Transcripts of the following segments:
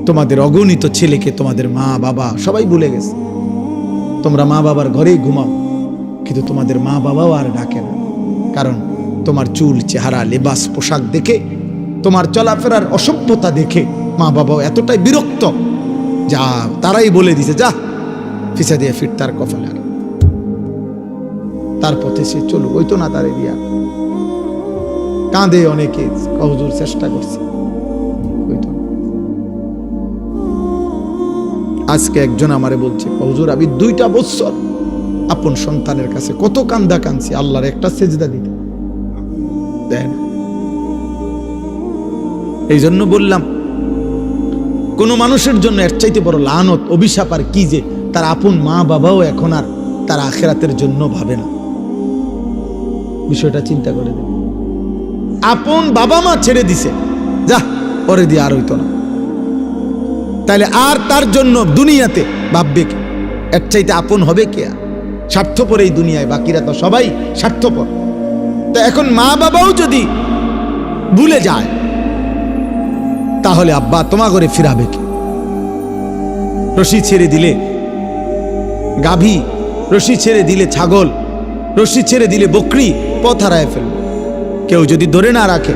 তোমাদের অগণিত ছেলেকে তোমাদের মা বাবা সবাই ভুলে গেছে। তোমরা মা বাবার ঘরেই ঘুমাও, কিন্তু তোমাদের মা বাবাও আর ডাকে না। কারণ তোমার চুল, চেহারা, লেবাস, পোশাক দেখে, তোমার চলাফেরার অসভ্যতা দেখে মা বাবাও এতটাই বিরক্ত, যা তারাই বলে দিছে, যা ফিসা দিয়ে ফির তার কপালে, তার পথে সে চলুক, ওই তো না তারে দিয়া। কাঁদে অনেকে, হুজুর চেষ্টা করছে, ওই তো। আজকে একজন আমারে বলছে, হুজুর আমি 2টা বছর আপন সন্তানের কাছে কত কান্দা কাঁদছি, আল্লাহর একটা সেজদা দিতে দেন। এই জন্য বললাম, কোন মানুষের জন্য এর চাইতে বড় লানত, অভিশাপ আর কি যে তার আপন মা বাবাও এখন আর তার আখিরাতের জন্য ভাবে না। বিষয়টা চিন্তা করে দেন। আপন বাবা মা ছেড়ে দিছে, যা পরে দিয়ে আর হইতো না, তাহলে আর তার জন্য দুনিয়াতে ভাববে কে? এর চাইতে আপন হবে কে? স্বার্থপর এই দুনিয়ায়, বাকিরা তো সবাই স্বার্থপর। তো এখন মা বাবাও যদি ভুলে যায়, তাহলে আব্বা তোমা করে ফিরাবে কে? রশি ছেড়ে দিলে গাভী, রশি ছেড়ে দিলে ছাগল, রশি ছেড়ে দিলে বকরি পথ হারায় ফেলবে। কেউ যদি ধরে না রাখে,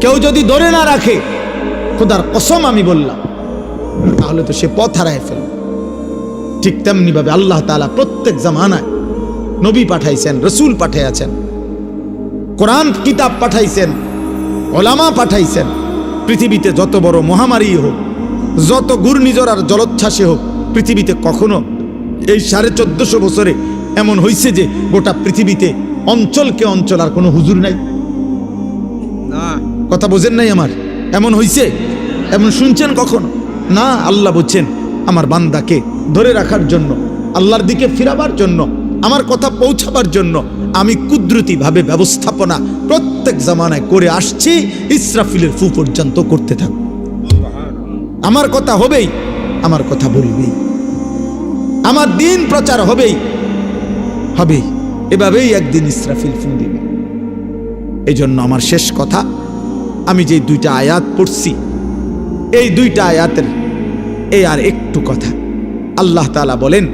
কেউ যদি ধরে না রাখে, খোদার কসম আমি বললাম, তাহলে তো সে পথ হারায় ফেলবে। ঠিক তেমনি ভাবে আল্লাহ তাআলা প্রত্যেক জামানায় নবী পাঠাইছেন, রসুল পাঠাইয়াছেন, কোরআন কিতাব পাঠাইছেন, ওলামা পাঠাইছেন। পৃথিবীতে যত বড় মহামারী হোক, যত ঘূর্ণিঝড় আর জলোচ্ছ্বাসে হোক, পৃথিবীতে কখনো এই 1450 বছরে এমন হয়েছে যে গোটা পৃথিবীতে অঞ্চলকে অঞ্চল আর কোনো হুজুর নাই? কথা বোঝেন নাই আমার? এমন হয়েছে? এমন শুনছেন কখনো? না। আল্লাহ বলছেন, আমার বান্দাকে ধরে রাখার জন্য, আল্লাহর দিকে ফিরাবার জন্য, আমার কথা পৌঁছাবার জন্য আমি কুদরতি ভাবে ব্যবস্থাপনা প্রত্যেক জামানায় করে আসছি। ইসরাফিলের ফু পর্যন্ত করতে থাকব। আমার কথা হবেই, আমার কথা বলবেই, আমার দিন প্রচার হবেই, হবেই। এভাবেই একদিন ইসরাফিল ফু দিবে। এই জন্য আমার শেষ কথা, আমি যে 2টা আয়াত পড়ছি, এই 2টা আয়াতের এই আর একটু কথা। আল্লাহ তাআলা বলেন,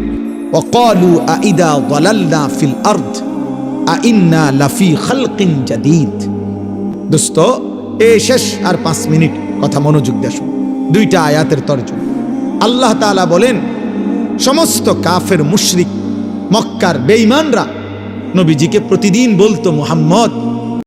ওয়াকালু আইদা যালালনা ফিল আরদ আইন্না লাফি খালকিন জাদীদ। দোস্ত, এই শেষ আর 5 মিনিট কথা মনোযোগ দিয়ে শুনুন। 2টা আয়াতের তরজমা। আল্লাহ তাআলা বলেন, সমস্ত কাফের মুশরিক মক্কার বেঈমানরা নবীজিকে প্রতিদিন বলতো, মুহাম্মদ